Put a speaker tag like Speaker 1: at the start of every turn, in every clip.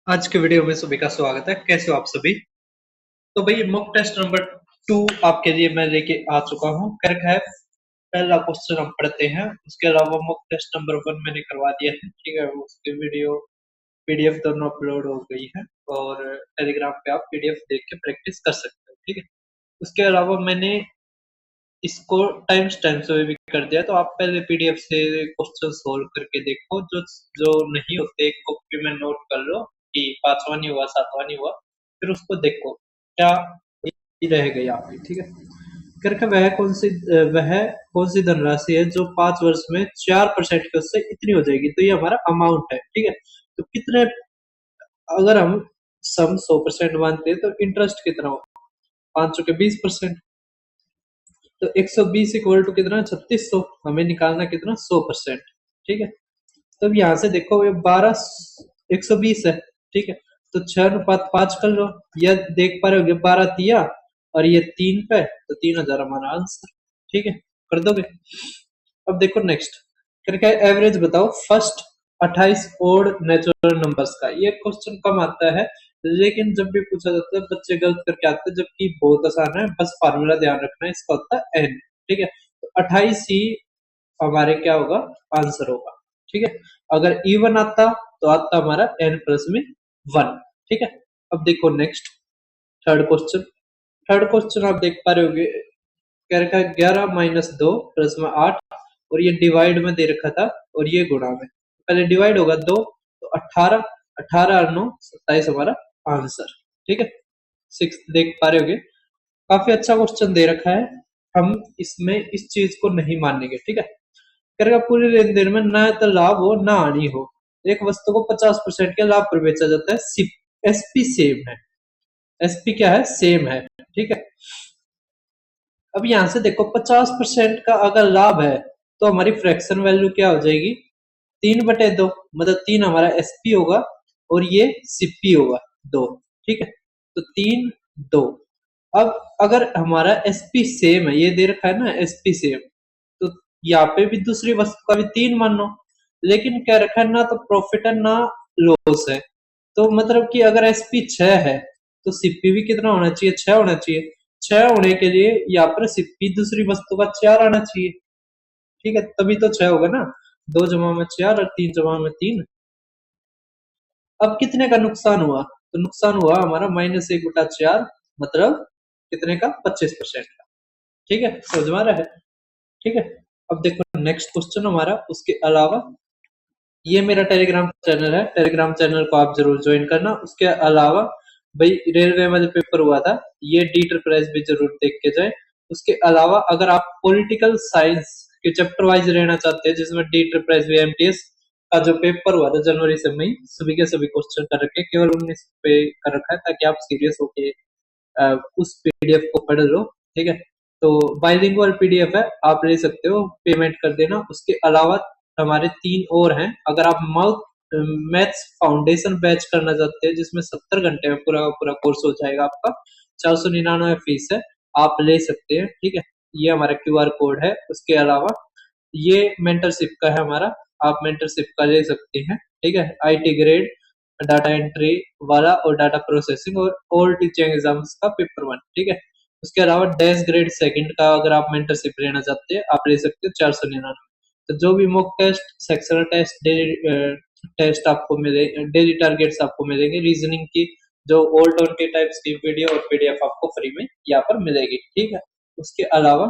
Speaker 1: आज के वीडियो में सभी का स्वागत है। कैसे हो आप सभी? तो भाई मॉक टेस्ट नंबर 2 आपके लिए मैं लेके आ चुका हूँ। कर है पहला क्वेश्चन हम पढ़ते हैं। उसके अलावा मॉक टेस्ट नंबर 1 मैंने करवा दिया है, ठीक है। उसके वीडियो पीडीएफ दोनों अपलोड हो गई है और टेलीग्राम पे आप पीडीएफ देख के प्रैक्टिस कर सकते हो, ठीक है। उसके अलावा मैंने इसको टाइम स्टैम्प से भी कर दिया, तो आप पहले पीडीएफ से क्वेश्चन सोल्व करके देखो। जो जो नहीं होते एक कॉपी में नोट कर लो कि पांचवा नहीं हुआ, सातवां नहीं हुआ, फिर उसको देखो क्या रह गई आपकी, ठीक है। करके वह कौन सी धनराशि है जो 5 वर्ष में 4% के उससे इतनी हो जाएगी। तो ये हमारा अमाउंट है, ठीक है। तो कितने, अगर हम सम 100% मानते हैं तो इंटरेस्ट कितना हो, 5 के 20%। तो 120 इक्वल टू कितना, 3600। हमें निकालना कितना, 100%, ठीक है। तब यहाँ से देखो ये 12 120 है, ठीक है। तो 6:5 कर लो, या देख पा रहे हो 12 तिया और ये 3 पे, तो 3000 हमारा आंसर, ठीक है। कर दोगे? अब देखो नेक्स्ट करके एवरेज बताओ फर्स्ट 28 ओड नेचुरल नंबर्स का। ये क्वेश्चन कम आता है, लेकिन जब भी पूछा जाता है बच्चे गलत करके आते हैं, जबकि बहुत आसान है। बस फार्मूला ध्यान रखना है, इसका होता है एन, ठीक है। तो 28 ही हमारे क्या होगा, आंसर होगा, ठीक है। अगर इवन आता तो आता हमारा एन प्लस में 1, ठीक है। अब देखो नेक्स्ट थर्ड क्वेश्चन आप देख पा रहे होगे। कह रखा है 11 - 2 प्लस में 8, और ये डिवाइड में दे रखा था और ये गुणा में। पहले डिवाइड होगा 2, तो 18, 18 और 9 27 हमारा आंसर, ठीक है। सिक्स देख पा रहे होगे, काफी अच्छा क्वेश्चन दे रखा है। हम इसमें इस चीज को नहीं मानेंगे, ठीक है। करेगा पूरे लेन देन में ना तो लाभ हो ना हानि हो, एक वस्तु को 50% के लाभ पर बेचा जाता है। एसपी सेम है, एसपी क्या है, सेम है, ठीक है। अब यहां से देखो 50% का अगर लाभ है तो हमारी फ्रैक्शन वैल्यू क्या हो जाएगी, 3/2, मतलब 3 हमारा एसपी होगा और ये सीपी होगा 2, ठीक है। तो 3 2। अब अगर हमारा एसपी सेम है, ये दे रखा है ना एसपी सेम, तो यहाँ पे भी दूसरी वस्तु का भी 3 मान लो, लेकिन क्या रखा है, ना तो प्रॉफिट है ना लॉस है। तो मतलब कि अगर एसपी 6 है तो सीपी भी कितना होना चाहिए, 6 होना चाहिए। 6 होने के लिए यहाँ पर सीपी दूसरी वस्तु का 4 आना चाहिए, ठीक है। तभी तो 6 होगा ना, 2 जमा में 4 और 3 जमा में 3। अब कितने का नुकसान हुआ, तो नुकसान हुआ हमारा -1/4, मतलब कितने का, 25% का, ठीक है। समझ में आ रहा है, ठीक है। अब देखो नेक्स्ट क्वेश्चन हमारा, उसके अलावा ये मेरा टेलीग्राम चैनल है, टेलीग्राम चैनल को आप जरूर ज्वाइन करना। उसके अलावा भाई रेलवे में जो पेपर हुआ था, ये डी भी जरूर देख के जाए। उसके अलावा अगर आप पॉलिटिकल साइंस के चैप्टर वाइज रहना चाहते हैं, जिसमें डी एमटीएस का जो पेपर हुआ था जनवरी से मई, सभी के सभी क्वेश्चन कर रखे, केवल 19 पे कर रखा है, ताकि आप सीरियस होके उस पीडीएफ को पढ़ लो, ठीक है। तो बाइलिंगुअल पीडीएफ है, आप ले सकते हो, पेमेंट कर देना। उसके अलावा हमारे 3 और हैं। अगर आप मैथ्स फाउंडेशन बैच करना चाहते हैं, जिसमें 70 घंटे में पूरा पूरा कोर्स हो जाएगा आपका, 499 फीस है, आप ले सकते हैं, ठीक है। ये हमारा क्यूआर कोड है। उसके अलावा ये मेंटरशिप का है हमारा, आप मेंटरशिप का ले सकते हैं, ठीक है। आईटी ग्रेड, डाटा एंट्री वाला और डाटा प्रोसेसिंग और ऑल टीचिंग एग्जाम्स का पेपर 1, ठीक है। उसके अलावा डैश ग्रेड सेकंड का अगर आप मेंटरशिप लेना चाहते हैं, आप ले सकते हो 499। तो जो भी mock test, sectional test, daily test आपको मिले, डेली टारगेट्स आपको मिलेंगे, रीजनिंग की जो ऑल 20 टाइप्स की वीडियो और पीडीएफ आपको फ्री में यहाँ पर मिलेगी, ठीक है। उसके अलावा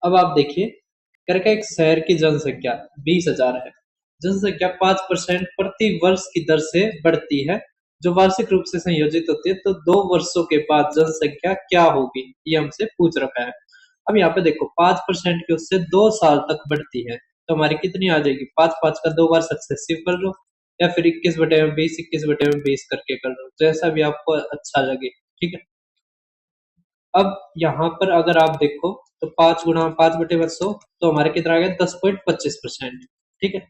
Speaker 1: अब आप देखिए, करके एक शहर की जनसंख्या 20,000 है। जनसंख्या 5% प्रति वर्ष की दर से बढ़ती है, जो वार्षिक रूप से संयोजित होती है। तो 2 वर्षों के बाद जनसंख्या क्या होगी, ये हमसे पूछ रखा है। अब यहाँ पे देखो 5% की उससे 2 साल तक बढ़ती है, तो हमारी कितनी आ जाएगी, 5 5 का 2 बार सक्सेसिव कर लो, या फिर 21/20 21/20 करके कर लो, जैसा भी आपको अच्छा लगे, ठीक है। अब यहाँ पर अगर आप देखो तो 5 × 5/100, तो हमारे कितना आ गया, 10.25%, ठीक है।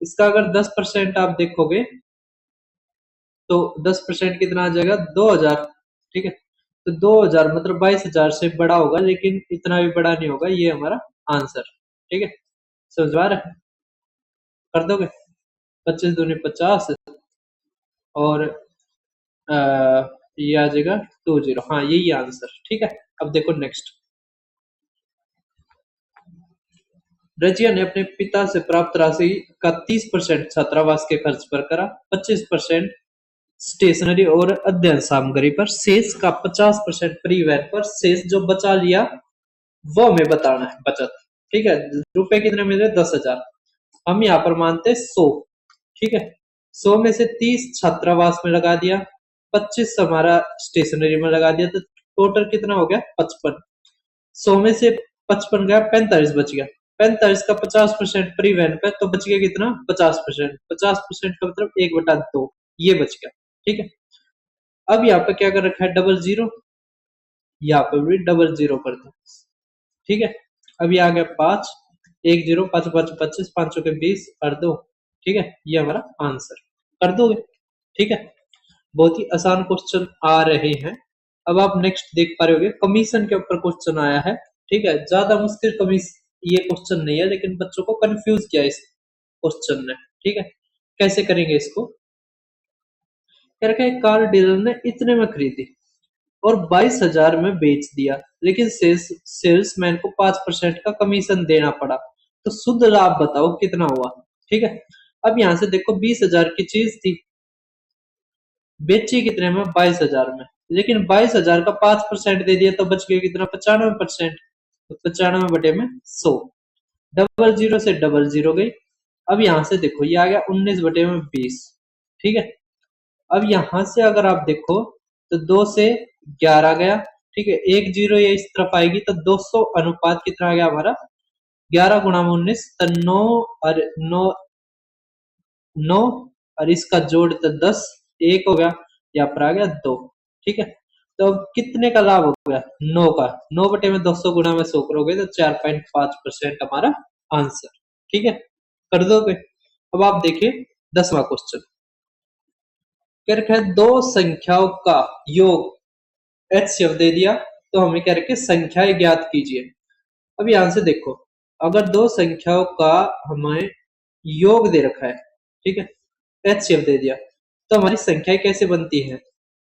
Speaker 1: इसका अगर 10% आप देखोगे तो 10% कितना आ जाएगा, 2,000, ठीक है। तो 2,000 मतलब 22,000 से बड़ा होगा, लेकिन इतना भी बड़ा नहीं होगा। ये हमारा आंसर, ठीक है। समझ आ रहा है, कर दोगे, 25 दूनी 50, और ये आ जाएगा 20। हाँ यही आंसर। ठीक है, अब देखो नेक्स्ट। रजिया ने अपने पिता से प्राप्त राशि का 30% छात्रावास के खर्च पर करा, 25% स्टेशनरी और अध्ययन सामग्री पर, शेष का 50% परिवहन पर, शेष जो बचा लिया वो हमें बताना है बचत। ठीक है, रुपए कितने मिले? 10,000। हम यहाँ पर मानते 100। ठीक है, 100 में से 30 छात्रावास में लगा दिया, 25 हमारा स्टेशनरी में लगा दिया, तो टोटल कितना हो गया? 55। 100 में से 55 गया, 45 बच गया। 45 का 50% परिवहन पे, तो बच गया कितना? 50%। 50% का मतलब 1/2 ये बच गया। ठीक है, अब यहाँ पे क्या कर रखा है? Double zero. यहाँ पे भी डबल जीरो कर दो। ठीक है, अब ये आ गया 5, 1 0, 5 5 25, 5 के 20 और 2। ठीक है, ये हमारा आंसर। कर दोगे? ठीक है, बहुत ही आसान क्वेश्चन आ रहे हैं। अब आप नेक्स्ट देख पा रहे होगे, कमीशन के ऊपर क्वेश्चन आया है। ठीक है, ज्यादा मुश्किल कमीशन ये क्वेश्चन नहीं है, लेकिन बच्चों को कंफ्यूज किया इस क्वेश्चन ने। ठीक है, कैसे करेंगे इसको? कह रखा है कार डीलर ने इतने में खरीदी और 22,000 में बेच दिया, लेकिन सेल्समैन को 5% का कमीशन देना पड़ा, तो शुद्ध लाभ बताओ कितना हुआ? ठीक है, अब यहां से देखो 20,000 की चीज थी, बेची कितने में? 22,000 में, लेकिन 22,000 का 5% दे दिया तो बच गया कितना? 95%। तो 95/100। डबल जीरो से डबल जीरो गई। अब यहां से देखो ये आ गया 19/20। ठीक है, अब यहां से अगर आप देखो तो 2 से 11 गया। ठीक है, 1 0 ये इस तरफ आएगी, तो 200 अनुपात कितना आ गया हमारा? 11 गुणा में 19, तो 9 और 9 9 और इसका जोड़ तो 10, 1 हो गया, यहाँ पर आ गया 2। ठीक है, तो अब कितने का लाभ हो गया? 9 का। 9/200 गुणा में 100 करोगे तो 4.5% हमारा आंसर। ठीक है, कर दोगे? अब आप देखिए 10वां क्वेश्चन। क्या रखा है? दो संख्याओं का योग HCF दे दिया, तो हमें क्या रखे? संख्याएं ज्ञात कीजिए। अब यहां से देखो, अगर दो संख्याओं का हमें योग दे रखा है, ठीक है, HCF दे दिया, तो हमारी संख्याएं कैसे बनती है?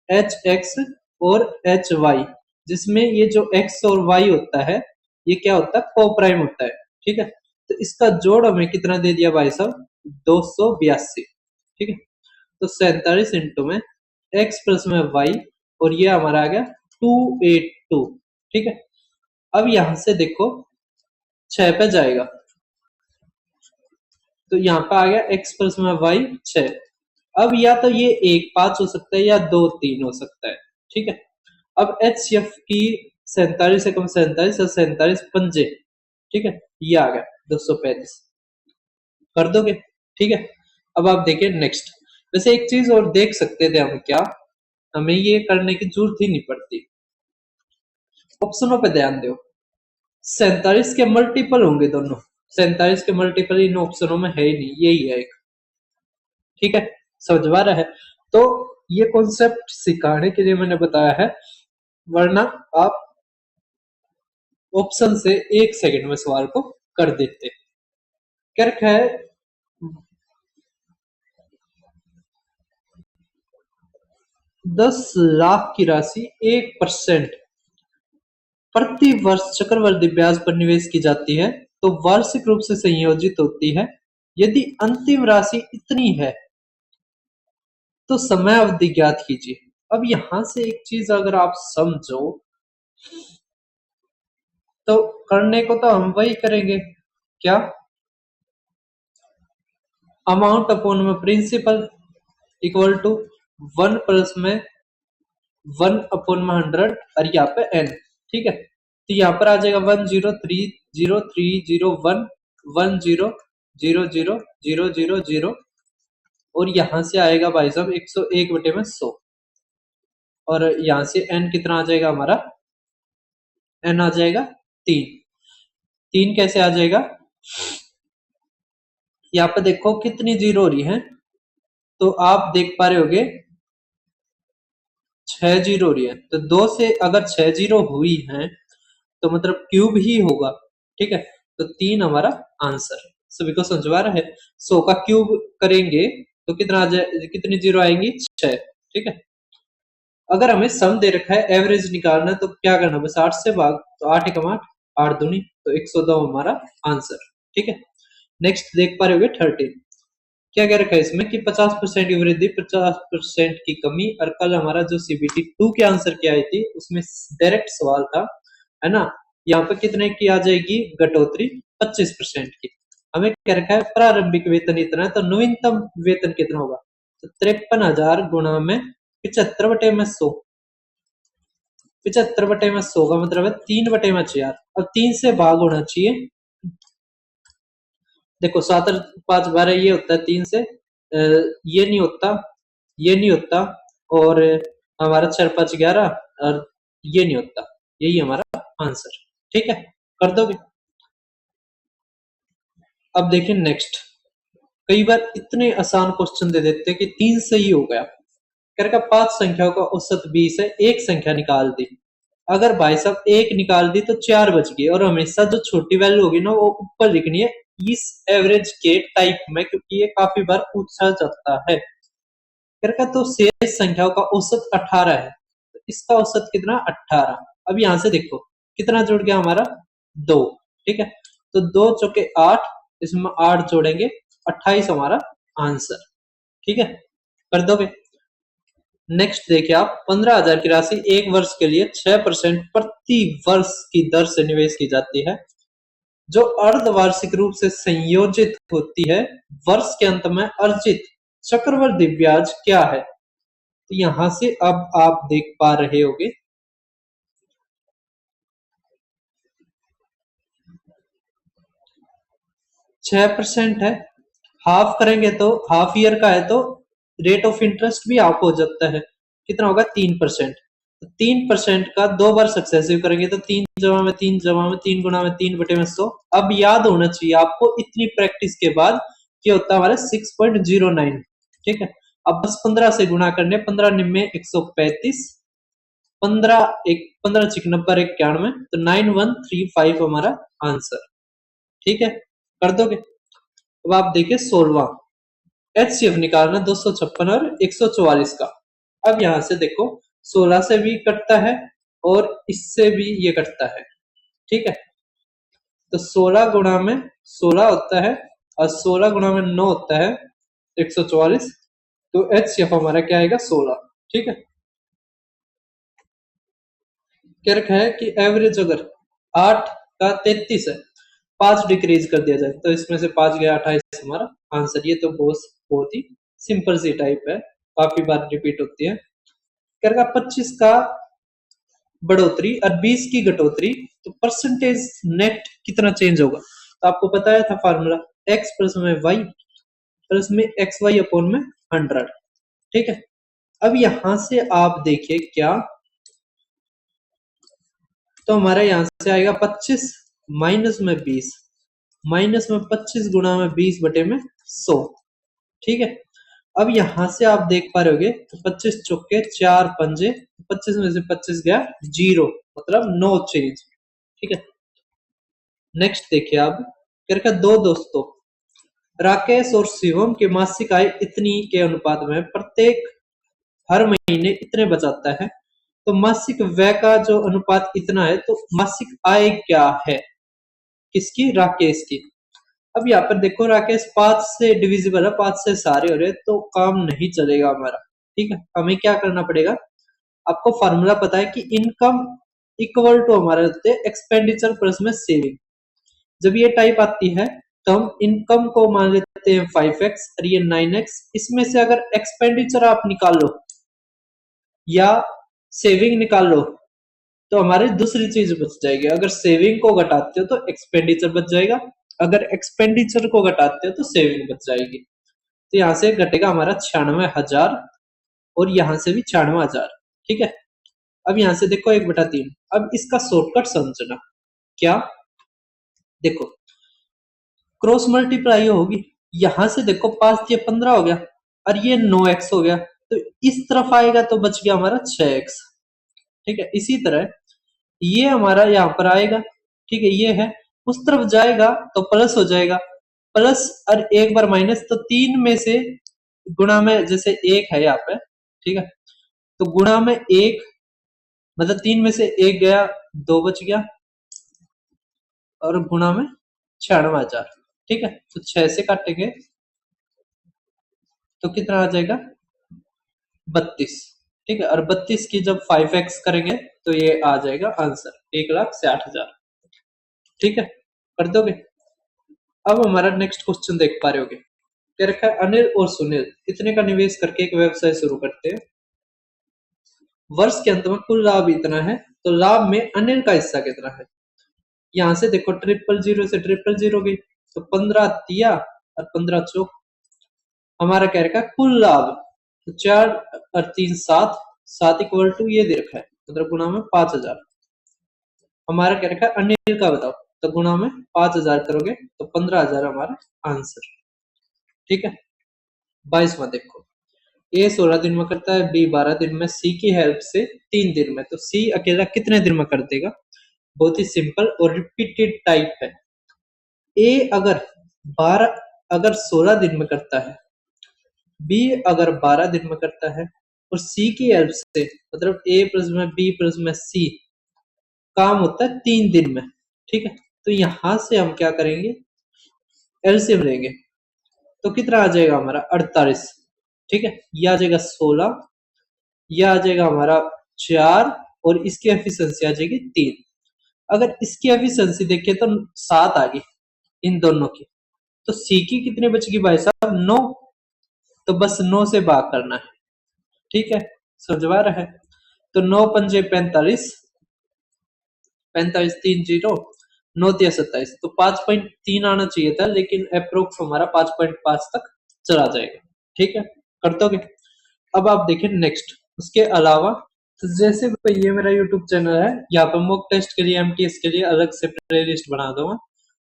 Speaker 1: HX और HY, जिसमें ये जो X और Y होता है ये क्या होता है? कोप्राइम होता है। ठीक है, तो इसका जोड़ हमें कितना दे दिया भाई साहब? 282। ठीक है, तो 47 इंटू में x प्लस में y, और ये हमारा आ गया 282। ठीक है, अब यहां से देखो 6 पे जाएगा, तो यहाँ पे आ गया x प्लस में y 6। अब या तो ये 1 5 हो सकता है या 2 3 हो सकता है। ठीक है, अब HCF की 47 से कम 47 और 47 पंजे। ठीक है, ये आ गया 235। कर दोगे? ठीक है, अब आप देखिए नेक्स्ट। वैसे एक चीज और देख सकते थे हम, क्या हमें ये करने की जरूरत ही नहीं पड़ती। ऑप्शनों पे ध्यान दो, 47 के मल्टीपल होंगे दोनों। 47 के मल्टीपल इन ऑप्शनों में है ही नहीं, यही है एक। ठीक है, समझवा रहा है? तो ये कॉन्सेप्ट सिखाने के लिए मैंने बताया है, वरना आप ऑप्शन से 1 सेकंड में सवाल को कर देते। क्या रखा है? 10 लाख की राशि 1% प्रति वर्ष चक्रवृद्धि ब्याज पर निवेश की जाती है, तो वार्षिक रूप से संयोजित होती है। यदि अंतिम राशि इतनी है तो समय अवधि ज्ञात कीजिए। अब यहां से एक चीज अगर आप समझो, तो करने को तो हम वही करेंगे, क्या? अमाउंट अपॉन में प्रिंसिपल इक्वल टू 1 प्लस में 1/100 और यहाँ पे n। ठीक है, तो यहाँ पर आ जाएगा 1030301100000, और यहाँ से आएगा भाई साहब 101/100, और यहाँ से n कितना आ जाएगा हमारा? n आ जाएगा 3। 3 कैसे आ जाएगा? यहाँ पे देखो कितनी जीरो हो रही है, तो आप देख पा रहे होगे 6 जीरो हो रही है, तो 2 से अगर 6 जीरो हुई है तो मतलब क्यूब ही होगा। ठीक है, तो 3 हमारा आंसर। सभी को समझवा रहा है? 100 का क्यूब करेंगे तो कितना आ जाए, कितनी जीरो आएंगी, 6। ठीक है। अगर हमें सम दे रखा है, एवरेज निकालना है, तो क्या करना, बस 8 से भाग, तो 8 एकम 8, 8 दूनी, तो 102 हमारा आंसर। ठीक है। नेक्स्ट देख पा रहे होगे 13, क्या कह रखा है इसमें कि 50% की वृद्धि, 50% की कमी। और कल हमारा जो सीबीटी 2 के आंसर की आई थी उसमें डायरेक्ट सवाल था, है ना, यहाँ पे कितने की आ जाएगी घटोतरी, 25% की। हमें कह रखा है प्रारंभिक वेतन इतना है, तो नवीनतम वेतन कितना होगा, तो 53,000 गुणा में 75/100, 75/100 का मतलब है 3/4। अब 3 से भाग होना चाहिए, देखो 7 और 5 12 ये होता है 3 से, ये नहीं होता, ये नहीं होता, और हमारा 4 5 11, और ये नहीं होता, यही हमारा आंसर। ठीक है, कर दोगे। अब देखिए नेक्स्ट, कई बार इतने आसान क्वेश्चन दे देते हैं कि 3 सही हो गया, करके 5 संख्याओं का औसत 20 है, एक संख्या निकाल दी। अगर भाई साहब एक निकाल दी तो 4 बच गए, और हमेशा जो छोटी वैल्यू होगी ना वो ऊपर लिखनी है इस एवरेज के टाइप में, क्योंकि ये काफी बार पूछा जाता है। करके तो शेष संख्याओं का औसत 18 है, तो इसका औसत कितना, 18। अब यहां से देखो कितना जुड़ गया हमारा, 2। ठीक है, तो 2 चौके 8, इसमें 8 जोड़ेंगे, 28 हमारा आंसर। ठीक है, कर दोगे। नेक्स्ट देखिए आप, 15,000 की राशि एक वर्ष के लिए 6% प्रति वर्ष की दर से निवेश की जाती है, जो अर्धवार्षिक रूप से संयोजित होती है। वर्ष के अंत में अर्जित चक्रवृद्धि ब्याज क्या है, तो यहां से अब आप देख पा रहे होगे 6% है, हाफ करेंगे तो हाफ ईयर का है, तो रेट ऑफ इंटरेस्ट भी हाफ हो जाता है, कितना होगा, 3%। 3% का 2 बार सक्सेसिव करेंगे तो 3 जमा में 3 जमा में 3 गुना में 3/100। अब याद होना चाहिए आपको इतनी प्रैक्टिस के बाद क्या होता है हमारे 6.09। ठीक है, अब बस 15 से गुणा करने, 15 निम्मे 135, 15 एक 15 चिक 91, तो 9135 हमारा आंसर। ठीक है, कर दोगे। अब आप देखिए 16वां, एचसीएफ निकालना 256 और 144 का। अब यहां से देखो 16 से भी कटता है और इससे भी ये कटता है। ठीक है, तो 16 गुणा में 16 होता है और 16 गुणा में 9 होता है 144, तो एचसीएफ हमारा क्या आएगा, 16। ठीक है, क्या रखा है कि एवरेज अगर 8 का 33 है, 5 डिक्रीज कर दिया जाए, तो इसमें से 5 गया 28 हमारा आंसर। ये तो बहुत ही सिंपल सी टाइप है, काफी बार रिपीट होती है। क्या 25 का बढ़ोतरी और 20 की घटोतरी, तो परसेंटेज नेट कितना चेंज होगा, तो आपको बताया था फार्मूला, एक्स प्लस में वाई प्लस में एक्स वाई अपॉन में 100। ठीक है, अब यहां से आप देखिए क्या, तो हमारे यहां से आएगा 25 माइनस में 20, माइनस में 25 गुणा में 20 बटे में 100। ठीक है, अब यहां से आप देख पा रहे होगे, तो 25 चौके 4 पंजे, 25 में से 25 गया 0, मतलब नो चेंज। ठीक है, नेक्स्ट देखिए आप, करके दो दोस्तों राकेश और शिवम की मासिक आय इतनी के अनुपात में प्रत्येक हर महीने इतने बचाता है, तो मासिक व्यय का जो अनुपात इतना है, तो मासिक आय क्या है, किसकी, राकेश की। अब यहाँ पर देखो राकेश 5 से डिविजिबल है, 5 से सारे हो रहे, तो काम नहीं चलेगा हमारा। ठीक है, हमें क्या करना पड़ेगा, आपको फॉर्मूला पता है कि इनकम इक्वल टू हमारे होते हैं एक्सपेंडिचर प्लस में सेविंग। जब ये टाइप आती है तो हम इनकम को मान लेते हैं 5x और ये 9x, इसमें से अगर एक्सपेंडिचर आप निकाल लो या सेविंग निकाल लो, तो हमारी दूसरी चीज बच जाएगी। अगर सेविंग को घटाते हो तो एक्सपेंडिचर बच जाएगा, अगर एक्सपेंडिचर को घटाते हो तो सेविंग बच जाएगी। तो यहां से घटेगा हमारा 96,000 और यहां से भी 96,000। ठीक है, अब यहां से देखो 1/3, अब इसका शॉर्टकट समझना, क्या, देखो क्रॉस मल्टीप्लाई होगी, यहां से देखो 5 ये 15 हो गया और ये 9x हो गया, तो इस तरफ आएगा तो बच गया हमारा 6x। ठीक है, इसी तरह ये हमारा यहाँ पर आएगा, ठीक है, ये है, उस तरफ जाएगा तो प्लस हो जाएगा, प्लस और एक बार माइनस, तो 3 में से गुणा में जैसे एक है यहाँ पे, ठीक है, तो गुणा में एक मतलब 3 में से एक गया, 2 बच गया, और गुणा में 96,000, ठीक है, तो 6 से काटेंगे तो कितना आ जाएगा 32, ठीक है, और 32 की जब 5x करेंगे तो ये आ जाएगा आंसर 1,60,000, ठीक है, कर दोगे। अब हमारा नेक्स्ट क्वेश्चन देख पा रहे होगे, क्या रखा है, अनिल और सुनील इतने का निवेश करके एक व्यवसाय शुरू करते हैं, वर्ष के अंत में कुल लाभ इतना है, तो लाभ में अनिल का हिस्सा कितना है। यहां से देखो 000 से 000 गई, तो 15 तिया और 15 चौक, हमारा क्या रखा है कुल लाभ, तो 4 और 3 7, 7 इक्वल टू ये दे रखा है, मतलब गुणा में 5,000, हमारा क्या रखा है अनिल का बताओ, तो गुणा में 5,000 करोगे तो 15,000 हमारा आंसर, ठीक है। 22वां देखो, ए 16 दिन में करता है, बी 12 दिन में, सी की हेल्प से 3 दिन में, तो सी अकेला कितने दिन में कर देगा। बहुत ही सिंपल और रिपीटेड टाइप है। ए अगर 16 दिन में करता है, बी अगर 12 दिन में करता है, और सी की हेल्प से मतलब ए प्लस में बी प्लस में सी काम होता है 3 दिन में, ठीक है, तो यहां से हम क्या करेंगे एलसीएम लेंगे, तो कितना आ जाएगा हमारा 48, ठीक है, ये आ जाएगा 16, ये आ जाएगा हमारा 4, और इसकी एफिशिएंसी आ जाएगी 3। अगर इसकी एफिशिएंसी देखिए तो 7 आ गई इन दोनों की, तो सी की कितनी बचेगी भाई साहब 9, तो बस 9 से भाग करना है, ठीक है, समझवा रहा है, तो 9 पंजे 45, 45 3 0, 9 तिया 27, तो 5.3 आना चाहिए था, लेकिन अप्रोक्स हमारा 5.5 तक चला जाएगा, ठीक है, कर दोगे। अब आप देखिए नेक्स्ट, उसके अलावा तो जैसे ये मेरा यूट्यूब चैनल है, यहाँ पे मॉक टेस्ट के लिए एमटीएस के लिए अलग से प्ले लिस्ट बना दूंगा,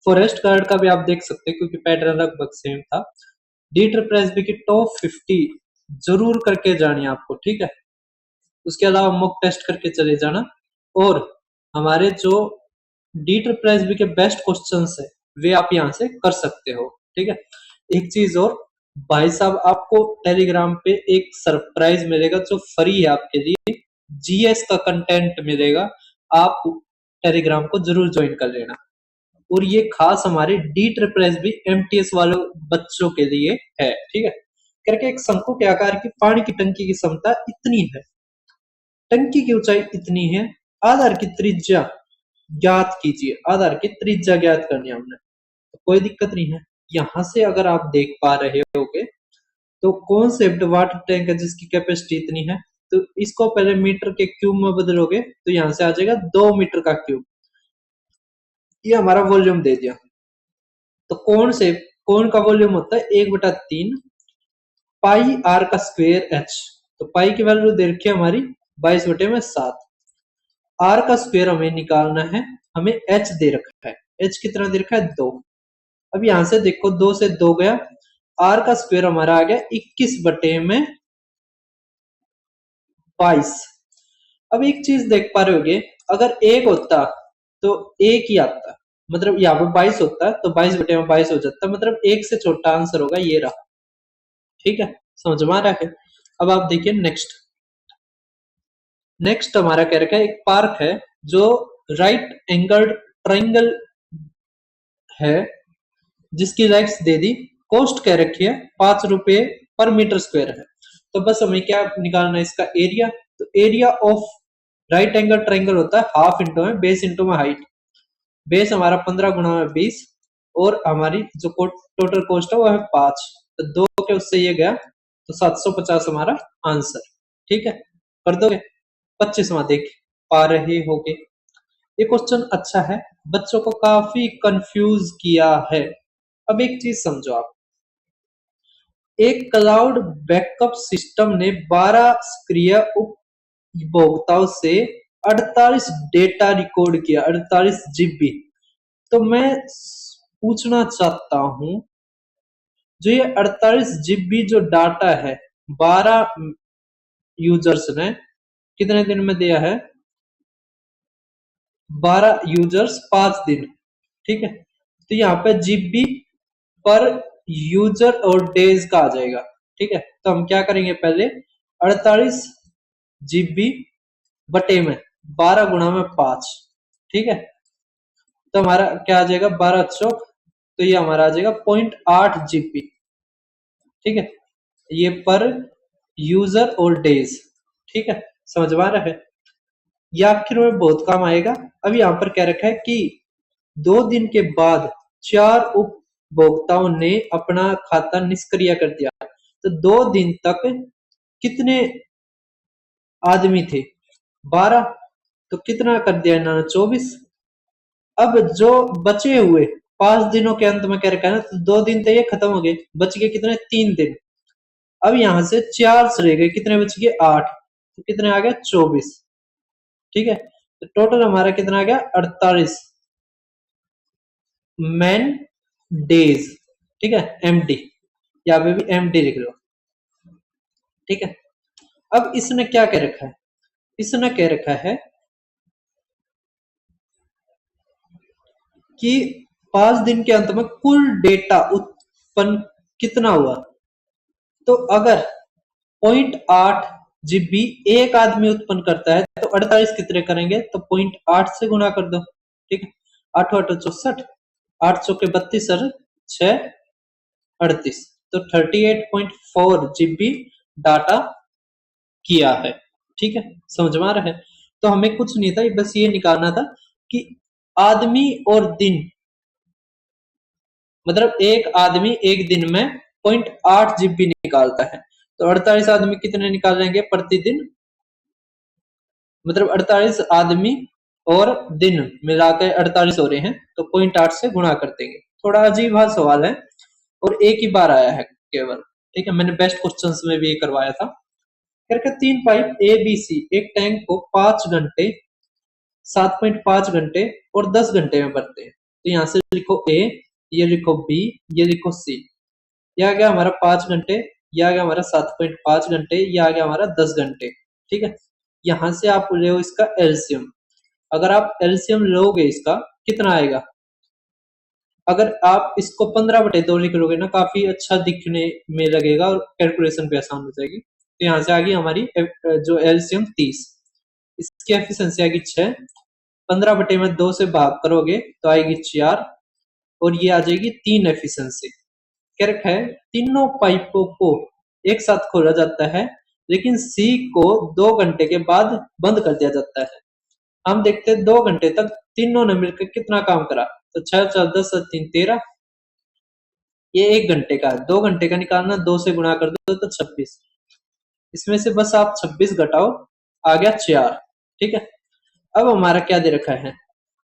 Speaker 1: फॉरेस्ट गार्ड का भी आप देख सकते हैं क्योंकि पैटर्न लगभग सेम था। डी ट्रिपल एसबी की टॉप 50 जरूर करके जानी आपको, ठीक है, उसके अलावा मॉक टेस्ट करके चले जाना, और हमारे जो डी ट्रिपल एसबी के बेस्ट क्वेश्चंस है वे आप यहाँ से कर सकते हो, ठीक है। एक चीज और भाई साहब, आपको टेलीग्राम पे एक सरप्राइज मिलेगा जो फ्री है आपके लिए, जीएस का कंटेंट मिलेगा, आप टेलीग्राम को जरूर ज्वाइन कर लेना, और ये खास हमारे D triple S B MTS वालों बच्चों के लिए है, ठीक है। करके एक शंकु के आकार की पानी की टंकी की क्षमता इतनी है, टंकी की ऊंचाई इतनी है, आधार की त्रिज्या ज्ञात कीजिए, आधार की त्रिज्या ज्ञात करनी है हमने, तो कोई दिक्कत नहीं है। यहां से अगर आप देख पा रहे होगे तो कॉन्सेप्ट वाटर टैंक है जिसकी कैपेसिटी इतनी है, तो इसको पहले मीटर के क्यूब में बदलोगे तो यहां से आ जाएगा 2 मीटर का क्यूब, ये हमारा वॉल्यूम दे दिया। तो कौन का वॉल्यूम होता है 1/3 पाई आर का स्क्वेयर एच, तो पाई की वैल्यू दे रखी है हमारी 22/7, आर का स्क्वेयर हमें निकालना है, हमें एच दे रखा है, एच कितना दे रखा है 2, अब यहां से देखो 2 से 2 गया, आर का स्क्वेयर हमारा आ गया 21/22। अब एक चीज देख पा रहे होगे, अगर एक होता तो एक ही आता, मतलब यहाँ पे 22 होता तो 22/22 हो जाता, मतलब एक से छोटा आंसर होगा ये रहा, ठीक है, समझ में आ रहा है। अब आप देखिए नेक्स्ट हमारा कह रखा है एक पार्क है जो राइट एंगल्ड ट्रायंगल है, जिसकी राइट्स दे दी, कॉस्ट कह रखी है 5 रुपए पर मीटर स्क्वायर है, तो बस हमें क्या निकालना है इसका एरिया, तो area of right angle triangle होता है हाफ इंटू में बेस इंटू में हाइट, बेस हमारा 15 गुणा में 20, और हमारी जो टोटल कॉस्ट है वो है 5, तो 2 के उससे ये गया, तो 750 हमारा आंसर, ठीक है, कर दोगे। 25वां देख पा रहे होगे, ये क्वेश्चन अच्छा है, बच्चों को काफी कंफ्यूज किया है। अब एक चीज समझो आप, एक क्लाउड बैकअप सिस्टम ने 12 सक्रिय उपभोक्ताओं से 48 डेटा रिकॉर्ड किया, 48 जीबी, तो मैं पूछना चाहता हूं, जो ये 48 जीबी जो डाटा है 12 यूजर्स ने कितने दिन में दिया है, 12 यूजर्स 5 दिन, ठीक है, तो यहाँ पे जीबी पर यूजर और डेज का आ जाएगा, ठीक है, तो हम क्या करेंगे, पहले 48 GB बटे में 12 गुणा में 5, ठीक है, तो हमारा क्या आ जाएगा, 12 चौक, तो ये हमारा आ जाएगा 0.8 GB, ठीक है, ये पर यूजर और डेज, ठीक है, समझ में आ रहा है, ये आखिर में बहुत काम आएगा। अब यहाँ पर क्या रखा है कि 2 दिन के बाद 4 उपभोक्ताओं ने अपना खाता निष्क्रिय कर दिया, तो 2 दिन तक कितने आदमी थे, 12, तो कितना कर दिया इन्होंने, 24। अब जो बचे हुए 5 दिनों के अंत में क्या रखा है ना, तो 2 दिन तो ये खत्म हो गए, बच गए कितने, 3 दिन। अब यहां से 4 रह गए, कितने बच गए, 8, तो कितने आ गया, 24, ठीक है, तो टोटल हमारा कितना आ गया, 48 मैन डेज, ठीक है, एमडी, यहाँ पे भी एमडी लिख लो, ठीक है। अब इसने क्या कह रखा है, इसने कह रखा है कि 5 दिन के अंत में कुल डेटा उत्पन्न कितना हुआ, तो अगर 0.8 GB एक आदमी उत्पन्न करता है, तो 48 कितने करेंगे, तो 0.8 से गुणा कर दो, ठीक है, 8 8 64, 8 चौके 32 और 6 38, तो 38.4 GB डाटा किया है, ठीक है, समझ में आ रहा है। तो हमें कुछ नहीं था, बस ये निकालना था कि आदमी और दिन, मतलब एक आदमी एक दिन में 0.8 GB निकालता है, तो 48 आदमी कितने निकाल लेंगे प्रतिदिन, मतलब 48 आदमी और दिन मिलाकर 48 हो रहे हैं, तो 0.8 से गुणा कर देंगे। थोड़ा अजीब सा सवाल है और एक ही बार आया है केवल, ठीक है, मैंने बेस्ट क्वेश्चंस में भी ये करवाया था। करके 3 पाइप ए बी सी एक टैंक को 5 घंटे, 7.5 घंटे और 10 घंटे में भरते हैं, तो यहाँ से लिखो ए, ये लिखो बी, ये लिखो सी, यह आ गया हमारा 5 घंटे, यह आ गया हमारा 7.5 घंटे, यह आ गया हमारा 10 घंटे, ठीक है। यहां से आप ले इसका एलसीएम, अगर आप एलसीएम लोगे इसका कितना आएगा, अगर आप इसको 15/2 लिख लोगे ना, काफी अच्छा दिखने में लगेगा और कैलकुलेशन भी आसान हो जाएगी। तो यहाँ से आ गई हमारी जो एलसीएम 30, इसकी एफिशिएंसी आएगी 6, 15/2 से भाग करोगे तो आएगी 4, और ये आ जाएगी 3 एफिशिएंसी। क्या रखा है, तीनों पाइपों को एक साथ खोला जाता है, लेकिन सी को 2 घंटे के बाद बंद कर दिया जाता है। हम देखते हैं 2 घंटे तक तीनों ने मिलकर कितना काम करा, तो 6 4 10 3 13, ये 1 घंटे का, 2 घंटे का निकालना, 2 से गुणा कर दो तो 26, इसमें से बस आप 26 घटाओ, आ गया 4, ठीक है। अब हमारा क्या दे रखा है,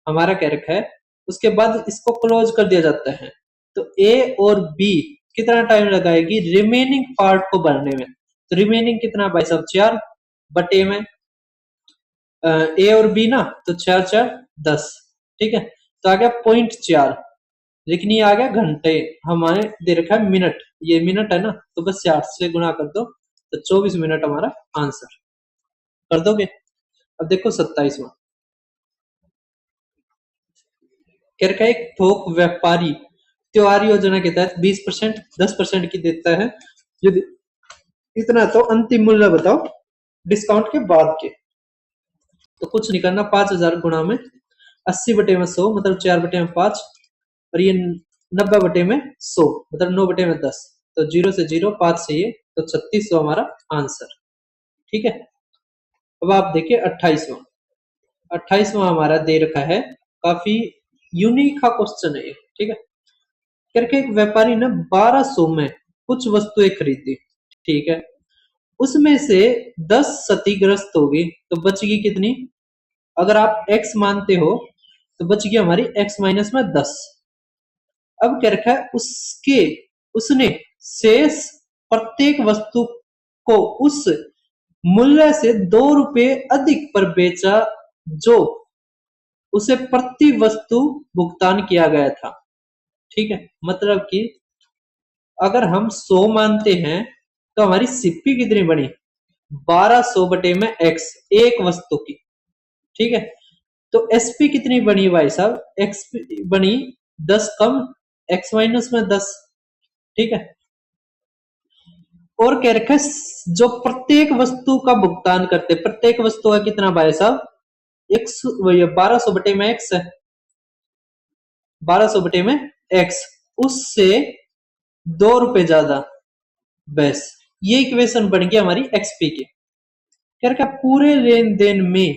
Speaker 1: हमारा क्या रखा है, उसके बाद इसको क्लोज कर दिया जाता है, तो ए और बी कितना टाइम लगाएगी रिमेनिंग पार्ट को भरने में, तो रिमेनिंग कितना भाई साहब, 4 बटे में ए और बी ना, तो 4 4 10, ठीक है, तो आ गया 0.4, लेकिन ये आ गया घंटे, हमारे दे रखा है मिनट, ये मिनट है ना, तो बस 4 से गुणा कर दो, तो 24 मिनट हमारा आंसर, कर दोगे। अब देखो 27वां, कह रखा है एक थोक व्यापारी त्योहार योजना के तहत 20% 10% की देता है, यदि इतना तो अंतिम मूल्य बताओ डिस्काउंट के बाद के, तो कुछ नहीं करना, 5000 गुणा में 80/100, मतलब 4/5, और ये 90/100, मतलब 9/10, तो 0 से 0, 5 से ये, तो 3600 हमारा आंसर, ठीक है। अब आप देखिए 28वां, 28वां हमारा दे रखा है, काफी यूनिक का क्वेश्चन है, ठीक है। करके एक व्यापारी ने 1200 में कुछ वस्तुएं खरीदी, ठीक है, उसमें से 10 क्षतिग्रस्त होगी, तो बचगी कितनी, अगर आप x मानते हो तो बचगी हमारी x माइनस में 10। अब क्या रखा है, उसने शेष प्रत्येक वस्तु को उस मूल्य से 2 रुपए अधिक पर बेचा जो उसे प्रति वस्तु भुगतान किया गया था, ठीक है, मतलब कि अगर हम 100 मानते हैं तो हमारी सीपी कितनी बनी, 1200 बटे में x, एक वस्तु की, ठीक है, तो एसपी कितनी बनी भाई साहब, एक्सपी बनी 10 कम x माइनस में 10, ठीक है। और कह रखा है जो प्रत्येक वस्तु का भुगतान करते, प्रत्येक वस्तु का कितना भाई साहब, 1200 बटे में एक्स है, 1200 बटे में एक्स, उससे 2 रुपए ज्यादा, बस ये इक्वेशन बन गई हमारी एक्सपी की। कह रखा पूरे लेन देन में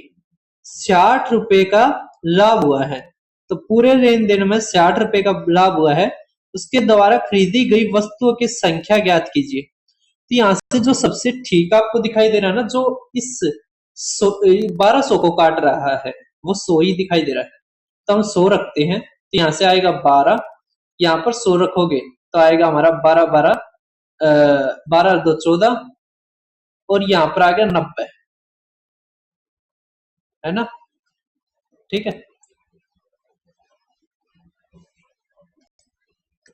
Speaker 1: 60 रुपए का लाभ हुआ है, तो पूरे लेन देन में 60 रुपए का लाभ हुआ है, उसके द्वारा खरीदी गई वस्तुओं की संख्या ज्ञात कीजिए। तो यहां से जो सबसे ठीक आपको दिखाई दे रहा है ना, जो इस 1200 को काट रहा है वो 100 ही दिखाई दे रहा है, तो हम 100 रखते हैं, तो यहां से आएगा 12, यहाँ पर 100 रखोगे तो आएगा हमारा 12 12, 12 2 14, और यहाँ पर आ गया 90, है ना, ठीक है।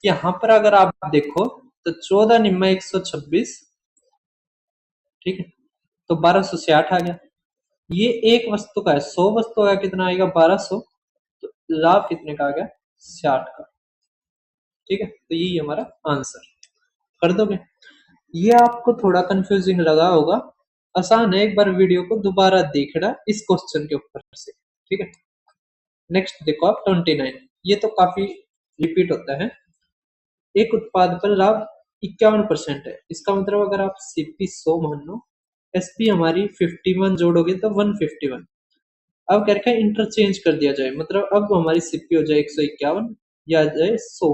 Speaker 1: यहाँ पर अगर आप देखो तो 14 निम्मा 126, ठीक है, तो 1260 आ गया। ये एक वस्तु का है, 100 वस्तु का कितना आएगा 1200, तो लाभ कितने का आ गया 60 का, ठीक है, तो यही हमारा आंसर। कर दोगे? ये आपको थोड़ा कंफ्यूजिंग लगा होगा, आसान है, एक बार वीडियो को दोबारा देखना इस क्वेश्चन के ऊपर से, ठीक है। नेक्स्ट देखो आप 29, ये तो काफी रिपीट होता है। एक उत्पाद पर लाभ 51% है, इसका मतलब अगर आप सीपी 100 मान लो, एसपी हमारी 51 जोड़ोगे तो 151। अब क्या रखा है, इंटरचेंज कर दिया जाए, मतलब अब हमारी सीपी हो जाए 151 या आ जाए 100,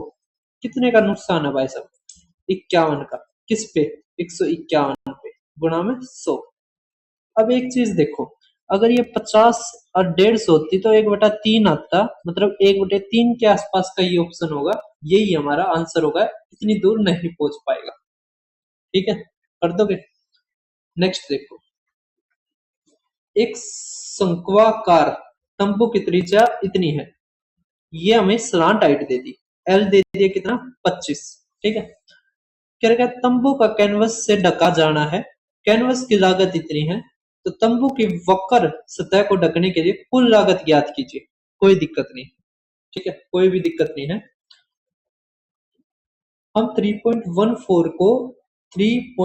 Speaker 1: कितने का नुकसान है भाई साहब, 51 का, किस पे, 151 पे गुणा में 100। अब एक चीज देखो, अगर ये 50 और 150 होती तो 1/3 आता, मतलब 1/3 के आसपास का ये ऑप्शन होगा, यही हमारा आंसर होगा, इतनी दूर नहीं पहुंच पाएगा, ठीक है, कर दोगे? नेक्स्ट देखो, एक शंक्वाकार तंबू की त्रिज्या इतनी है, ये हमें स्लांट हाइट दे दी, एल दे दिया कितना 25, ठीक है। क्या रखा है, तंबू का कैनवस से ढका जाना है, कैनवस की लागत इतनी है, तो तंबू की वक्र सतह को ढकने के लिए कुल लागत ज्ञात कीजिए। कोई दिक्कत नहीं, ठीक है, कोई भी दिक्कत नहीं है। हम 3.14 को 3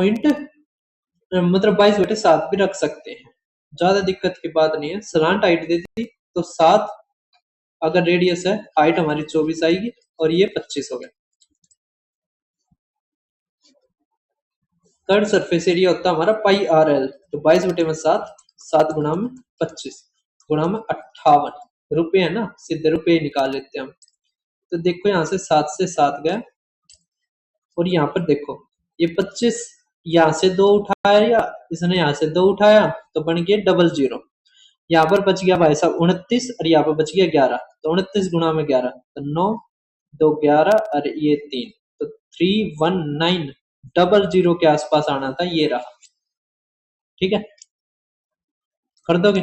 Speaker 1: मतलब 22/7 भी रख सकते हैं, ज्यादा दिक्कत की बात नहीं है। सलांट हाइट दे दी तो 7, अगर रेडियस है, हाइट हमारी 24 आएगी, और ये 25 हो गया। कर्ड सरफेस एरिया होता है हमारा पाई आर एल, तो 22/7, 7 गुणा में 25 गुणा में 58 रुपए है ना, सीधे रुपए निकाल लेते हैं हम। तो देखो यहाँ से 7 से 7 गया, और यहाँ पर देखो ये 25, यहाँ से 2 उठाया, इसने यहाँ से 2 उठाया, तो बन गया डबल जीरो, यहाँ पर बच गया भाई साहब 29, और यहाँ पर बच गया 11, तो 29 गुणा में 11, तो 9 2 11, और ये 3, तो 319 डबल जीरो के आसपास आना था, ये रहा, ठीक है, कर दोगे?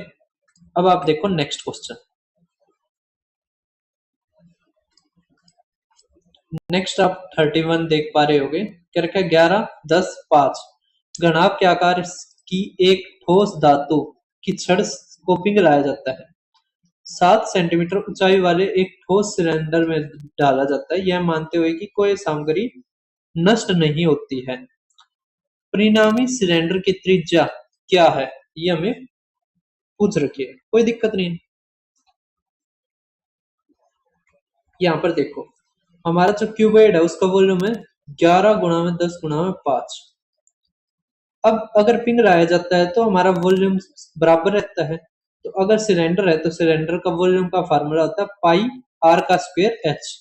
Speaker 1: अब आप देखो नेक्स्ट क्वेश्चन। नेक्स्ट आप 31 देख पा रहे होगे, क्या रखा है, 11 10 5 घनाभ के आकार की एक ठोस धातु की छड़ को पिघलाया जाता है, 7 सेंटीमीटर ऊंचाई वाले एक ठोस सिलेंडर में डाला जाता है, यह मानते हुए कि कोई सामग्री नष्ट नहीं होती है, परिणामी सिलेंडर की त्रिज्या क्या है, ये हमें पूछ रखी है, कोई दिक्कत नहीं। यहाँ पर देखो, हमारा जो क्यूबॉइड है उसका वॉल्यूम है 11 गुणा में 10 गुणा में 5। अब अगर पिन लगाया जाता है तो हमारा वॉल्यूम बराबर रहता है, तो अगर सिलेंडर है तो सिलेंडर का वॉल्यूम का फार्मूला होता है पाई आर का स्क्वायर एच,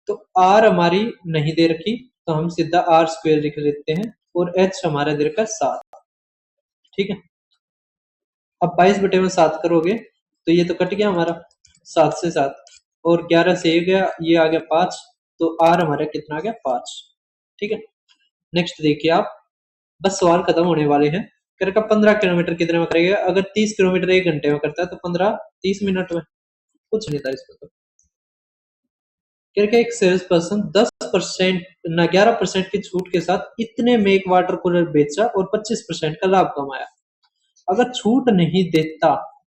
Speaker 1: तो आर हमारी नहीं दे रखी, तो हम सीधा आर स्क्वायर लिख लेते हैं, और एच हमारा दे रखा है 7, ठीक है। अब 22/7 करोगे तो ये तो कट गया हमारा, 7 से 7, और 11 से ये गया, ये आ गया 5, तो आर हमारा कितना आ गया 5, ठीक है। नेक्स्ट देखिए आप, बस सवाल खत्म होने वाले हैं। कर 15 किलोमीटर कितने में करेगा, अगर 30 किलोमीटर 1 घंटे में करता है तो 15 30 मिनट में, कुछ नहीं था इसमें तो। एक सेल्स पर्सन 10% ना 11% की छूट के साथ इतने में एक वाटर कूलर बेचा और 25% का लाभ कमाया, अगर छूट नहीं देता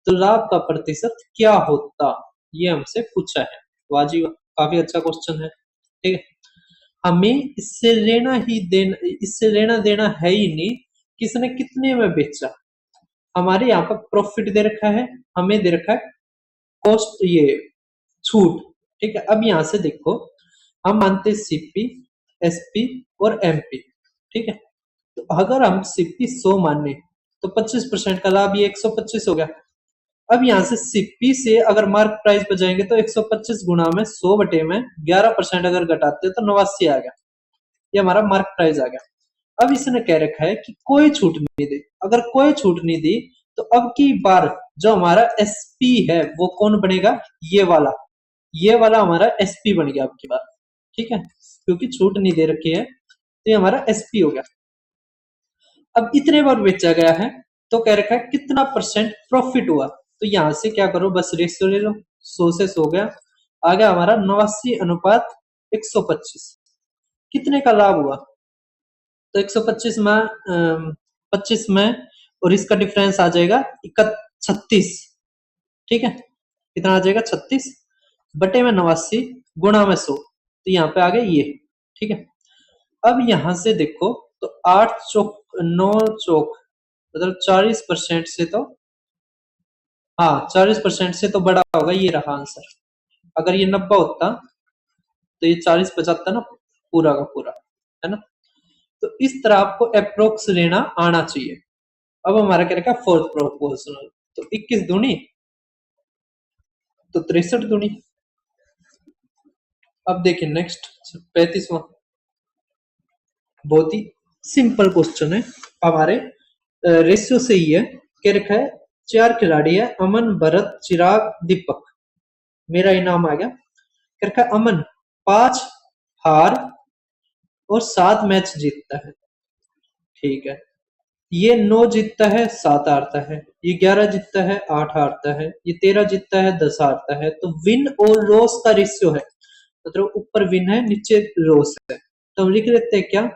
Speaker 1: तो लाभ का प्रतिशत क्या होता, ये हमसे पूछा है। वाजी, काफी अच्छा क्वेश्चन है, ठीक है। हमें इससे लेना देना है ही नहीं, किसने कितने में बेचा। हमारे यहाँ पर प्रॉफिट दे रखा है, हमें दे रखा है कॉस्ट, ये छूट। ठीक है, अब यहां से देखो, हम मानते सीपी, एसपी और एमपी। ठीक है, तो अगर हम सीपी 100 माने तो 25% का लाभ ये 125 हो गया। अब यहां से सीपी से अगर मार्क प्राइस पे जाएंगे तो 125 गुना में 100 बटे में 11% अगर घटाते हो तो 89 आ गया, ये हमारा मार्क प्राइस आ गया। अब इसने कह रखा है कि कोई छूट नहीं दे, अगर कोई छूट नहीं दी तो अब की बार जो हमारा एसपी है वो कौन बनेगा, ये वाला, ये वाला हमारा एसपी बन गया अब की बार। ठीक है, क्योंकि छूट नहीं दे रखी है तो ये हमारा एसपी हो गया। अब इतने बार बेचा गया है तो कह रखा है कितना परसेंट प्रॉफिट हुआ, तो यहां से क्या करो, बस रेशियो ले लो, 100 से 100 गया, आ गया हमारा 89 अनुपात 125। कितने का लाभ हुआ, तो 125 में 25 में, और इसका डिफरेंस आ जाएगा 36। ठीक है, कितना आ जाएगा 36 बटे में 89 गुणा में 100, तो यहाँ पे आ गया ये। ठीक है, अब यहां से देखो तो 8 चौक 9 चौक मतलब 40% से तो, हाँ 40% से तो बड़ा होगा, ये रहा आंसर। अगर ये 90 होता तो ये 40 बचाता ना पूरा का पूरा, है ना। तो इस तरह आपको अप्रोक्स लेना आना चाहिए। अब हमारा क्या रखा, फोर्थ प्रोपोर्शनल, तो 21 दूनी तो 63 दूनी। अब देखिए नेक्स्ट 35वां, बहुत ही सिंपल क्वेश्चन है, हमारे रेशियो से ही है। क्या रखा है, 4 खिलाड़ी है, अमन, भरत, चिराग, दीपक, मेरा इनाम आ गया। क्या रखा है, अमन 5 हार और 7 मैच जीतता है। ठीक है, ये 9 जीतता है 7 हारता है, ये 11 जीतता है 8 हारता है, ये 13 जीतता है 10 हारता है। तो विन और लॉस का रेशियो है, मतलब ऊपर विन है नीचे लॉस है, तो हम लिख लेते हैं क्या,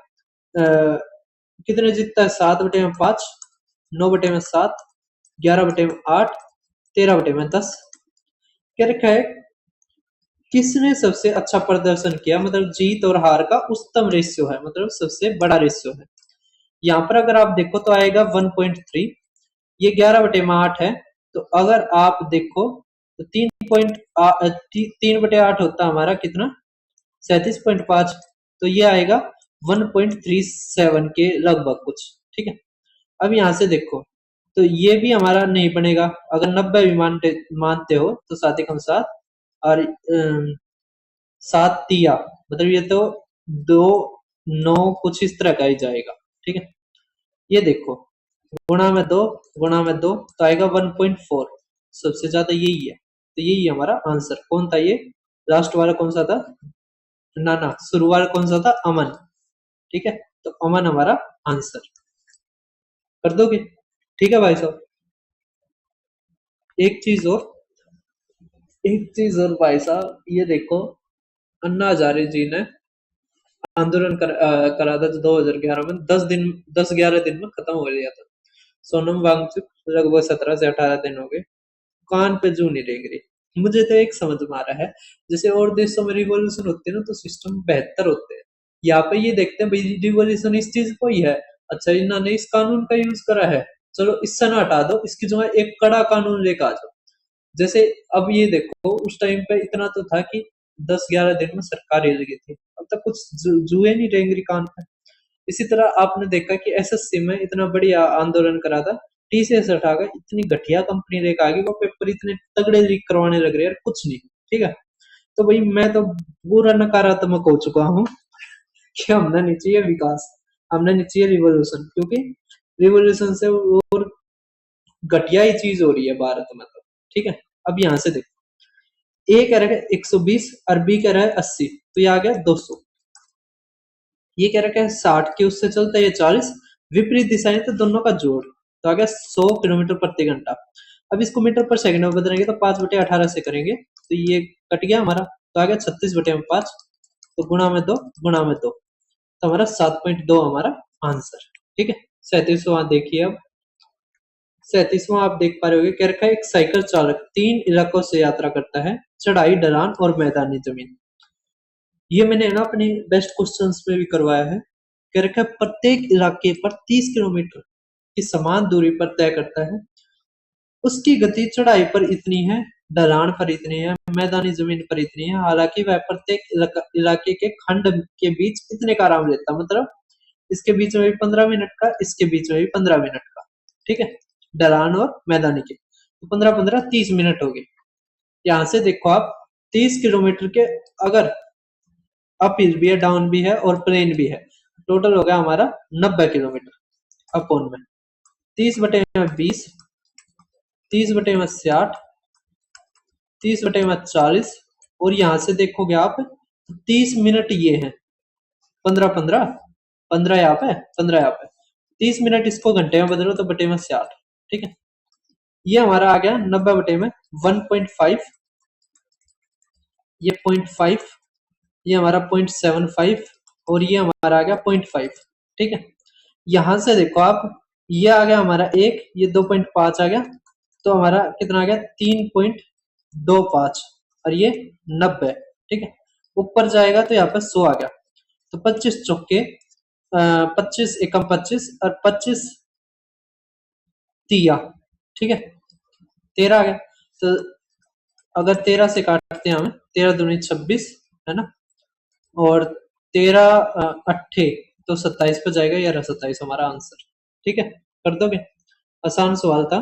Speaker 1: कितने जीतता है, 7 बटे में 5, 9 बटे में 7, 11 बटे में 8, 13 बटे में 10। क्या रखा है, किसने सबसे अच्छा प्रदर्शन किया, मतलब जीत और हार का उच्चतम रेशियो है, मतलब सबसे बड़ा रेशियो है। यहाँ पर अगर आप देखो तो आएगा 1.3, ये 11 बटे में 8 है, तो अगर आप देखो तो 3 बटे 8 होता है हमारा कितना, 37.5, तो ये आएगा 1.37 के लगभग कुछ। ठीक है, अब यहां से देखो तो ये भी हमारा नहीं बनेगा, अगर 90 भी मानते हो तो 7 एकम 7 और 7 तिया, मतलब ये तो 2 9 कुछ इस तरह का ही जाएगा। ठीक है, ये देखो गुणा में 2 गुणा में 2 तो आएगा 1.4, सबसे ज्यादा यही है, तो यही हमारा आंसर। कौन था ये, लास्ट वाला कौन सा था, ना ना शुरू वाला कौन सा था, अमन। ठीक है, तो अमन हमारा आंसर कर दोगे। ठीक है भाई साहब, एक चीज और, एक चीज और भाई साहब, ये देखो अन्ना हजारे जी ने आंदोलन करा था 2011 में, 10-11 दिन में खत्म हो गया था। सोनम वांगचुक लगभग 17 से 18 दिन हो गए, कान पे जू नहीं रेंग रही। मुझे तो एक समझ में आ रहा है, जैसे और देशों में रिवॉल्यूशन होते हैं ना तो सिस्टम बेहतर होते हैं, यहाँ पे ये देखते हैं भाई रिवॉल्यूशन इस चीज को ही है, अच्छा इन्होंने इस कानून का यूज करा है, चलो इससे ना हटा दो, इसकी जो है एक कड़ा कानून लेकर आ जाओ। जैसे अब ये देखो उस टाइम पे इतना तो था कि 10-11 दिन में सरकार हिल गई थी, अब तक कुछ जुए नहीं रेंग रही कान पे। इसी तरह आपने देखा कि एसएससी में इतना बढ़िया आंदोलन करा था, टीसीएस हटाकर इतनी घटिया कंपनी लेकर आ गई, वो पेपर इतने तगड़े लीक करवाने लग रहे हैं, कुछ नहीं। ठीक है, तो भाई मैं तो पूरा नकारात्मक हो चुका हूँ कि हमने नहीं चाहिए विकास, हमने नहीं चाहिए रिवोल्यूशन, क्योंकि रिवोल्यूशन से और घटिया ही चीज हो रही है भारत में तो। ठीक है, अब यहां से देखो, ए कह रहा है 120 और बी कह रहा है 80, तो ये आ गया 200। ये कह रखा है 60 की उससे चलता है ये 40, विपरीत दिशाएं तो दोनों का जोड़, तो आ गया 100 किलोमीटर प्रति घंटा। अब इसको मीटर पर सेकंड में बदलेंगे तो 5/18 से करेंगे, तो ये कट गया हमारा, तो आ गया 36/5, तो गुणा में 2 गुणा में 2, तो हमारा 7.2 हमारा आंसर। ठीक है, 37वां देखिए। अब 37वां आप देख पा रहे होगे, कह रखा है एक साइकिल चालक 3 इलाकों से यात्रा करता है, चढ़ाई, ढलान और मैदानी जमीन। ये मैंने ना अपने बेस्ट क्वेश्चंस में भी करवाया है। कह रखा है प्रत्येक इलाके पर 30 किलोमीटर की समान दूरी पर तय करता है। उसकी गति चढ़ाई पर इतनी है, ढलान पर इतनी है, मैदानी जमीन पर इतनी है। हालांकि वह प्रत्येक इलाके के खंड के बीच इतने का आराम लेता है। मतलब इसके बीच में भी 15 मिनट का, इसके बीच में भी 15 मिनट का। ठीक है, ढलान और मैदानी के तो 15-15 30 मिनट हो गए। यहाँ से देखो आप 30 किलोमीटर के अगर अप हिल भी है, डाउन भी है और प्लेन भी है, टोटल हो गया हमारा 90 किलोमीटर अपॉन में 30/20, 30/60, 30/40। और यहां से देखोगे आप 30 मिनट ये है, 15-15, 15 यहाँ पे, 15 यहाँ पे, 30 मिनट इसको घंटे में बदलो तो बटे में 60। ठीक है, ये हमारा आ गया 90/1.5, ये 0.5, ये हमारा 0.75 और ये हमारा आ गया 0.5। ठीक है, यहां से देखो आप, ये आ गया हमारा एक, ये 2.5 आ गया, तो हमारा कितना आ गया 3.25 और ये 90। ठीक है, ऊपर जाएगा तो यहाँ पे 100 आ गया, तो 25 चौके 25 एकम 25 और 25 तिया। ठीक है, 13 आ गया। तो अगर 13 से काटते हैं हम, 13 दूनी 26 है ना, और 13 अट्ठे तो 27 पे जाएगा, या 27 हमारा आंसर। ठीक है, कर दोगे, आसान सवाल था।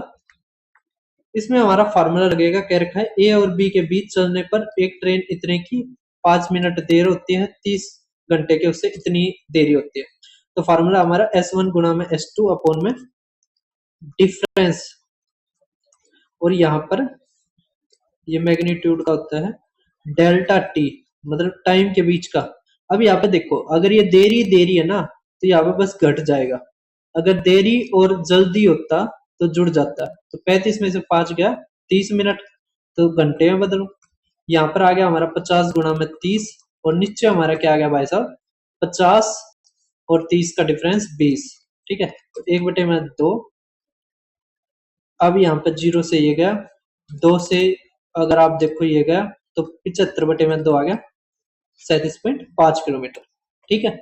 Speaker 1: इसमें हमारा फार्मूला लगेगा, कह रखा है ए और बी के बीच चलने पर एक ट्रेन इतने की 5 मिनट देर होती है, 30 घंटे के उससे इतनी देरी होती है। तो फार्मूला हमारा S1 गुणा में S2 अपॉन में डिफरेंस, और यहाँ पर ये मैग्नीट्यूड का होता है डेल्टा टी, मतलब टाइम के बीच का। अब यहाँ पे देखो, अगर ये देरी देरी है ना तो यहाँ पे बस घट जाएगा, अगर देरी और जल्दी होता तो जुड़ जाता। तो 35 में से 5 गया 30 मिनट, तो घंटे में बदलो। यहाँ पर आ गया हमारा 50 गुणा में 30, और नीचे हमारा क्या आ गया भाई साहब 50 और 30 का डिफरेंस 20। ठीक है, तो 1/2। अब यहाँ पे 0 से ये गया, 2 से अगर आप देखो ये गया, तो 75/2 आ गया, 37.5 किलोमीटर। ठीक है,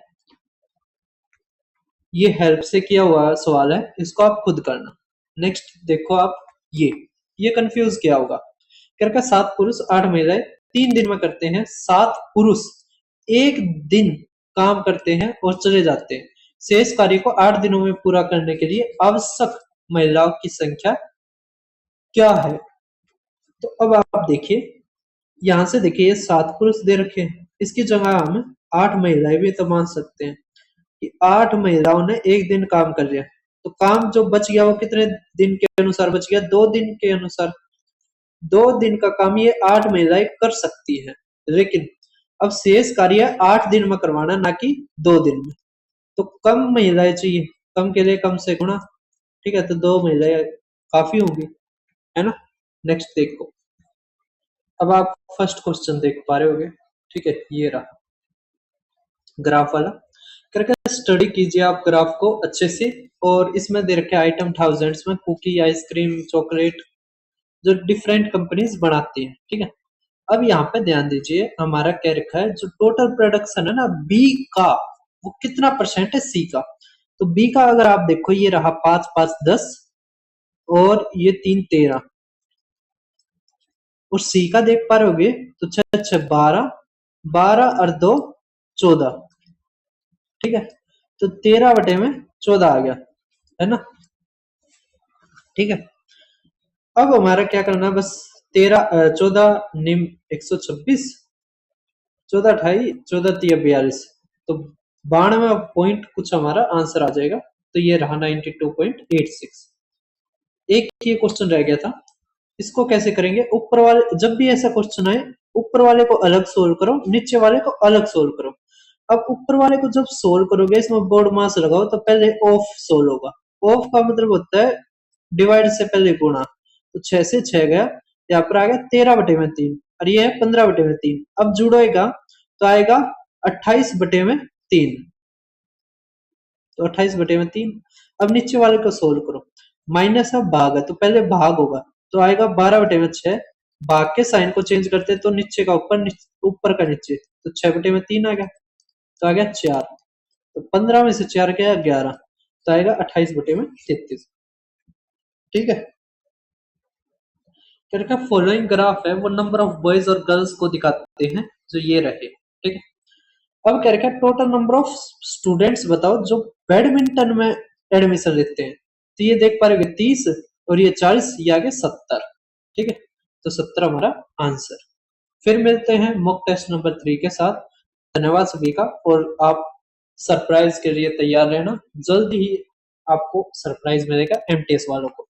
Speaker 1: ये हेल्प से किया हुआ सवाल है, इसको आप खुद करना। नेक्स्ट देखो आप, ये कंफ्यूज किया होगा। क्या 7 पुरुष 8 महिलाएं 3 दिन में करते हैं, 7 पुरुष एक दिन काम करते हैं और चले जाते हैं। शेष कार्य को 8 दिनों में पूरा करने के लिए आवश्यक महिलाओं की संख्या क्या है? तो अब आप देखिए, यहां से देखिए ये 7 पुरुष दे रखे हैं, इसकी जगह हम 8 महिलाएं भी तो मान सकते हैं कि 8 महिलाओं ने एक दिन काम कर लिया, तो काम जो बच गया वो कितने दिन के अनुसार बच गया, 2 दिन के अनुसार। 2 दिन का काम ये 8 महिलाएं कर सकती है, लेकिन अब शेष कार्य 8 दिन में करवाना, ना कि 2 दिन में। तो कम महिलाएं चाहिए, कम के लिए कम से गुणा। ठीक है, तो 2 महिलाएं काफी होंगी, है ना। नेक्स्ट देखो, अब आप फर्स्ट क्वेश्चन देख पा रहे होगे। ठीक है, ये रहा ग्राफ वाला। करके स्टडी कीजिए आप ग्राफ को अच्छे से, और इसमें दे रखे आइटम थाउजेंड्स में कुकी, आइसक्रीम, चॉकलेट, जो डिफरेंट कंपनीज बनाती है। ठीक है, अब यहाँ पे ध्यान दीजिए, हमारा क्या रखा है, जो टोटल प्रोडक्शन है ना बी का, वो कितना परसेंट है सी का। तो बी का अगर आप देखो, ये रहा 5 5 10 और ये 3 13, और सी का देख पा रहे होगे तो 6 6 12, 12 और 2 14। ठीक है, तो 13/14 आ गया, है ना। ठीक है, अब हमारा क्या करना है, बस 14 निम 126, 14 28, 14 3 42, तो 92 पॉइंट कुछ हमारा आंसर आ जाएगा। तो ये रहा 92.86। एक ये क्वेश्चन रह गया था, इसको कैसे करेंगे। ऊपर वाले जब भी ऐसा क्वेश्चन आए, ऊपर वाले को अलग सोल्व करो, नीचे वाले को अलग सोल्व करो। अब ऊपर वाले को जब सोल्व करोगे, इसमें बोर्ड मास लगाओ, तो पहले ऑफ सोल्व होगा। ऑफ का मतलब होता है डिवाइड से पहले गुणा, तो 6 से 6 गया, यहाँ पर आ गया 13/3, और ये है 15/3। अब जुड़ेगा तो आएगा 28/3, तो 28/3। अब नीचे वाले को सोल्व करो, माइनस अब भाग है तो पहले भाग होगा, तो आएगा 12/6, भाग के साइन को चेंज करते तो नीचे का ऊपर, ऊपर का नीचे, तो 6/3 आ गया, तो आ गया 4। तो 15 में से 4 क्या है 11, तो आएगा 28/33। ठीक है। फिर का फॉलोइंग ग्राफ है वो नंबर ऑफ बॉयज और गर्ल्स को दिखाते हैं जो ये रहे। ठीक है। अब क्या रखा, टोटल नंबर ऑफ स्टूडेंट्स बताओ जो बैडमिंटन में एडमिशन लेते हैं। तो ये देख पा रहे हो 30 और ये 40, ये आगे 70। ठीक है, तो 70 हमारा आंसर। फिर मिलते हैं मॉक टेस्ट नंबर 3 के साथ। धन्यवाद सभी का, और आप सरप्राइज के लिए तैयार रहना, जल्द ही आपको सरप्राइज मिलेगा एमटीएस वालों को।